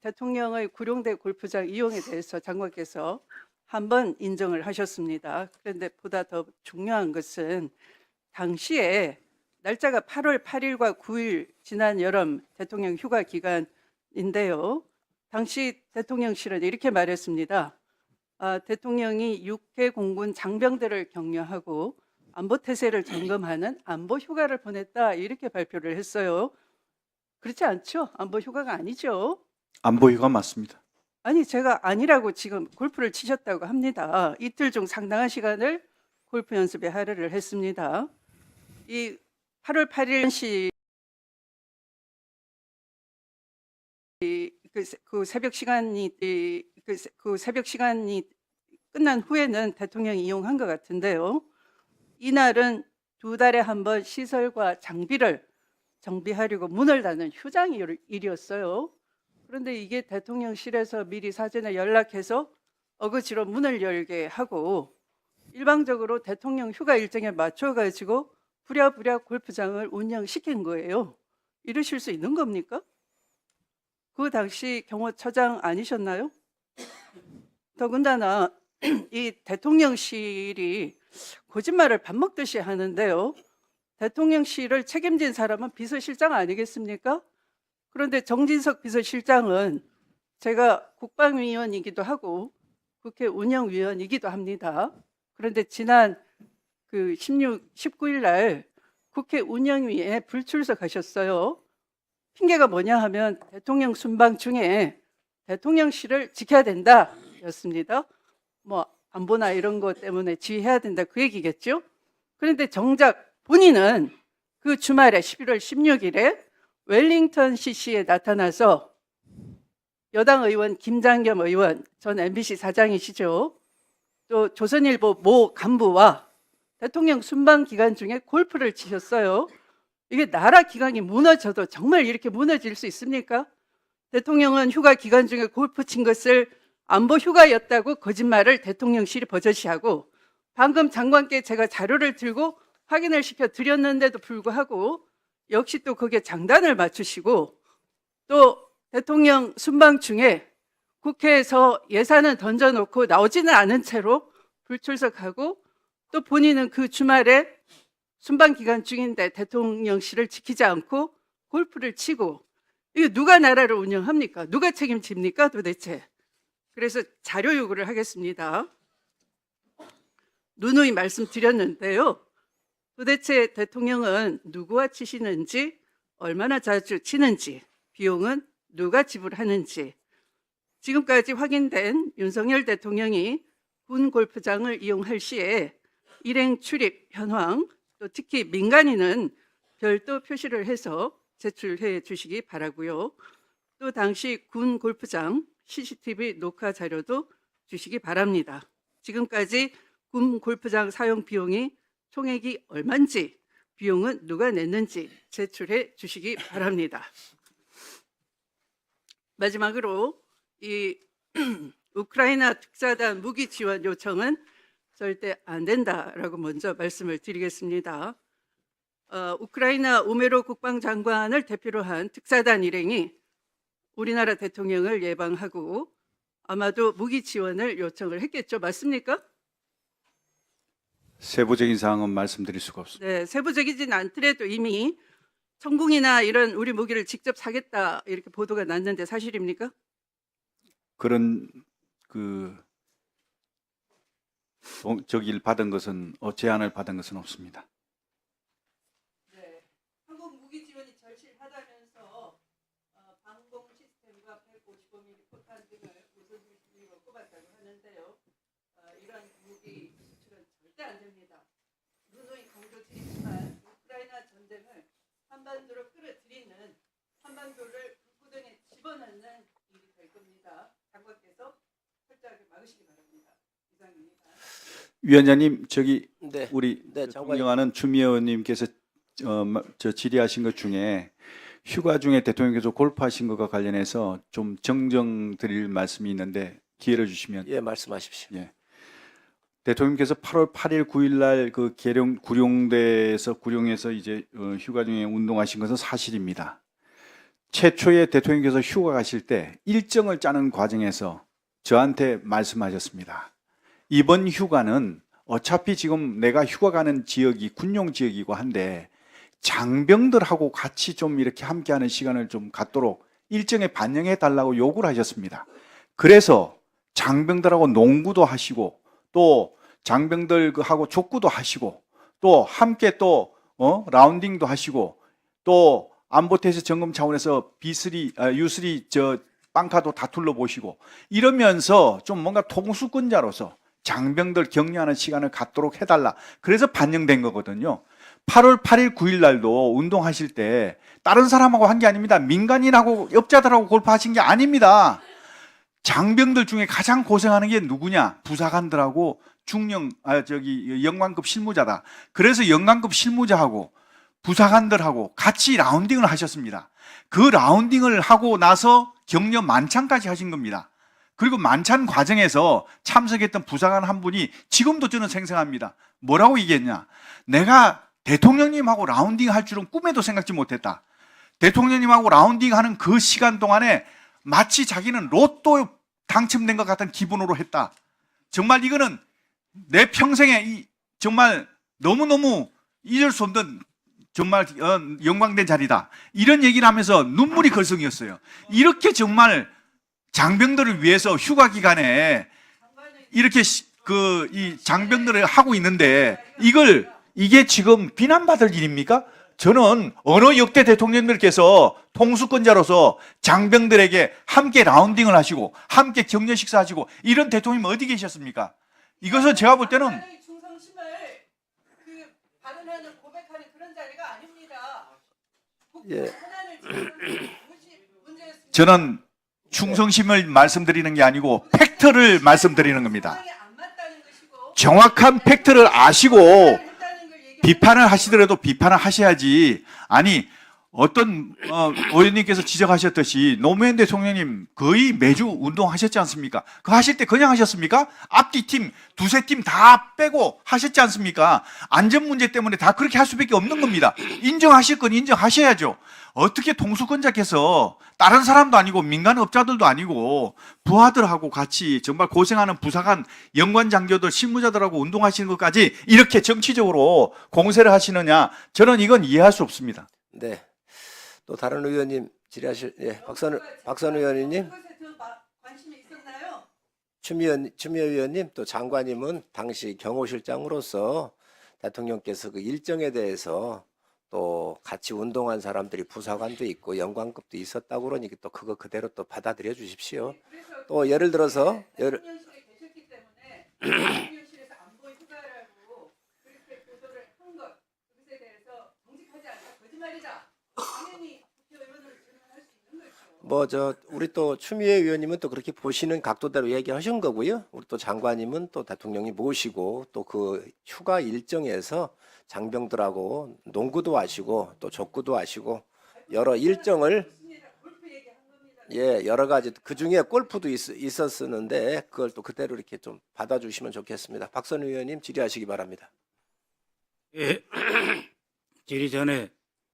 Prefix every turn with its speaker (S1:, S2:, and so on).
S1: 대통령의 구룡대 골프장 이용에 대해서 장관께서 한번 인정을 하셨습니다. 그런데 보다 더 중요한 것은 당시에 날짜가 8월 8일과 9일 지난 여름 대통령 휴가 기간인데요. 당시 대통령실은 이렇게 말했습니다. 대통령이 6개 공군 장병들을 격려하고 안보 태세를 점검하는 안보 휴가를 보냈다 이렇게 발표를 했어요. 그렇지 않죠? 안보 휴가가 아니죠.
S2: 안보 휴가 맞습니다.
S1: 아니 제가 아니라고 지금 골프를 치셨다고 합니다. 이틀 중 상당한 시간을 골프 연습에 할애를 했습니다. 이 8월 8일 시 그 새벽 시간이 그 새벽 시간이 끝난 후에는 대통령이 이용한 것 같은데요. 이날은 2달에 한 번 시설과 장비를 정비하려고 문을 닫는 휴장 일이었어요. 그런데 이게 대통령실에서 미리 사전에 연락해서 어거지로 문을 열게 하고 일방적으로 대통령 휴가 일정에 맞춰가지고 부랴부랴 골프장을 운영시킨 거예요. 이러실 수 있는 겁니까? 그 당시 경호처장 아니셨나요? 더군다나 이 대통령실이 거짓말을 밥 먹듯이 하는데요. 대통령실을 책임진 사람은 비서실장 아니겠습니까? 그런데 정진석 비서실장은 제가 국방위원이기도 하고 국회 운영위원이기도 합니다. 그런데 지난 그 19일 날 국회 운영위에 불출석하셨어요. 핑계가 뭐냐 하면 대통령 순방 중에 대통령실을 지켜야 된다 였습니다. 뭐 안보나 이런 것 때문에 지휘해야 된다 그 얘기겠죠. 그런데 정작 본인은 그 주말에 11월 16일에 웰링턴 CC에 나타나서 여당 의원 김장겸 의원, 전 MBC 사장이시죠. 또 조선일보 모 간부와 대통령 순방 기간 중에 골프를 치셨어요. 이게 나라 기강이 무너져도 정말 이렇게 무너질 수 있습니까? 대통령은 휴가 기간 중에 골프 친 것을 안보 휴가였다고 거짓말을 대통령실이 버젓이하고 방금 장관께 제가 자료를 들고 확인을 시켜 드렸는데도 불구하고 역시 또 거기에 장단을 맞추시고 또 대통령 순방 중에 국회에서 예산을 던져놓고 나오지는 않은 채로 불출석하고 또 본인은 그 주말에 순방 기간 중인데 대통령실을 지키지 않고 골프를 치고 이거 누가 나라를 운영합니까? 누가 책임집니까 도대체? 그래서 자료 요구를 하겠습니다. 누누이 말씀드렸는데요. 도대체 대통령은 누구와 치시는지, 얼마나 자주 치는지, 비용은 누가 지불하는지, 지금까지 확인된 윤석열 대통령이 군 골프장을 이용할 시에 일행 출입 현황, 또 특히 민간인은 별도 표시를 해서 제출해 주시기 바라고요. 또 당시 군 골프장 CCTV 녹화 자료도 주시기 바랍니다. 지금까지 군 골프장 사용 비용이 총액이 얼마인지, 비용은 누가 냈는지 제출해 주시기 바랍니다. 마지막으로 이 우크라이나 특사단 무기 지원 요청은 절대 안 된다라고 먼저 말씀을 드리겠습니다. 우크라이나 우메로 국방장관을 대표로 한 특사단 일행이 우리나라 대통령을 예방하고 아마도 무기 지원을 요청을 했겠죠. 맞습니까?
S2: 세부적인 사항은 말씀드릴 수가 없습니다.
S1: 네, 세부적이진 않더라도 이미 천궁이나 이런 우리 무기를 직접 사겠다 이렇게 보도가 났는데 사실입니까?
S2: 그런 저기를 받은 것은 제안을 받은 것은 없습니다.
S1: 네, 한국 무기 지원이 절실하다면서 방공 시스템과 155mm 포탄 등을 우선순위로 꼽았다고 하는데요. 이런 무기 수출은 절대 안 됩니다. 누누이 강조드리지만 우크라이나 전쟁을 한반도로 끌어들이는 한반도를 불구덩이에 집어넣는 일이 될 겁니다. 장관께서 철저하게 막으시기 바랍니다. 이상입니다.
S2: 위원장님, 저기
S3: 네.
S2: 우리
S3: 네,
S2: 존경하는 추미애 의원님께서 저 질의하신 것 중에 휴가 중에 대통령께서 골프하신 것과 관련해서 좀 정정 드릴 말씀이 있는데 기회를 주시면.
S3: 예, 말씀하십시오.
S2: 예. 대통령께서 8월 8일, 9일 날 그 구룡에서 이제 휴가 중에 운동하신 것은 사실입니다. 최초의 대통령께서 휴가 가실 때 일정을 짜는 과정에서 저한테 말씀하셨습니다. 이번 휴가는 어차피 지금 내가 휴가 가는 지역이 군용 지역이고 한데 장병들하고 같이 좀 이렇게 함께하는 시간을 좀 갖도록 일정에 반영해 달라고 요구를 하셨습니다. 그래서 장병들하고 농구도 하시고 또 장병들하고 족구도 하시고 또 함께 또 라운딩도 하시고 또 안보태세 점검 차원에서 U3 저 빵카도 다 둘러보시고 이러면서 좀 뭔가 통수권자로서 장병들 격려하는 시간을 갖도록 해달라. 그래서 반영된 거거든요. 8월 8일, 9일 날도 운동하실 때 다른 사람하고 한 게 아닙니다. 민간인하고 업자들하고 골프하신 게 아닙니다. 장병들 중에 가장 고생하는 게 누구냐? 부사관들하고 영관급 실무자다. 그래서 영관급 실무자하고 부사관들하고 같이 라운딩을 하셨습니다. 그 라운딩을 하고 나서 격려 만찬까지 하신 겁니다. 그리고 만찬 과정에서 참석했던 부사관 한 분이 지금도 저는 생생합니다. 뭐라고 얘기했냐? 내가 대통령님하고 라운딩 할 줄은 꿈에도 생각지 못했다. 대통령님하고 라운딩 하는 그 시간 동안에 마치 자기는 로또 당첨된 것 같은 기분으로 했다. 정말 이거는 내 평생에 정말 너무너무 잊을 수 없는 정말 영광된 자리다. 이런 얘기를 하면서 눈물이 걸성이었어요. 이렇게 정말 장병들을 위해서 휴가 기간에 이렇게 이 장병들을 하고 있는데 이게 지금 비난받을 일입니까? 저는 어느 역대 대통령들께서 통수권자로서 장병들에게 함께 라운딩을 하시고 함께 격려 식사하시고 이런 대통령이 어디 계셨습니까? 이것은 제가 볼 때는
S1: 충성심을 발언하는 고백하는 그런 자리가 아닙니다.
S3: 예.
S2: 저는 충성심을 말씀드리는 게 아니고 팩트를 말씀드리는 겁니다. 정확한 팩트를 아시고 비판을 하시더라도 비판을 하셔야지. 아니 어떤 의원님께서 지적하셨듯이 노무현 대통령님 거의 매주 운동하셨지 않습니까? 그거 하실 때 그냥 하셨습니까? 앞뒤 팀, 두세 팀 다 빼고 하셨지 않습니까? 안전 문제 때문에 다 그렇게 할 수밖에 없는 겁니다. 인정하실 건 인정하셔야죠. 어떻게 통수권자께서 다른 사람도 아니고 민간업자들도 아니고 부하들하고 같이 정말 고생하는 부사관, 연관장교들, 실무자들하고 운동하시는 것까지 이렇게 정치적으로 공세를 하시느냐? 저는 이건 이해할 수 없습니다.
S3: 네. 또 다른 의원님 질의하실 박선우 의원님,
S1: 관심이 있었나요?
S3: 추미애 의원님, 또 장관님은 당시 경호실장으로서 대통령께서 그 일정에 대해서 또 같이 운동한 사람들이 부사관도 있고 영관급도 있었다고 그러니까 또 그거 그대로 또 받아들여 주십시오. 또 예를 들어서
S1: 대통령실에 계셨기 때문에 대통령실에서 안보 휴가라고 그렇게 보도를 한 것, 그것에 대해서 정직하지 않다, 거짓말이다. 당연히 국회의원을 질문할 수 있는 거죠.
S3: 우리 또 추미애 의원님은 또 그렇게 보시는 각도대로 얘기하신 거고요. 우리 또 장관님은 또 대통령이 모시고 또 그 휴가 일정에서 장병들하고 농구도 하시고 또 족구도 하시고 여러 일정을 여러 가지 그 중에 골프도 있었었는데 그걸 또 그대로 이렇게 좀 받아주시면 좋겠습니다. 박선우 의원님 질의하시기 바랍니다.
S4: 예, 질의 전에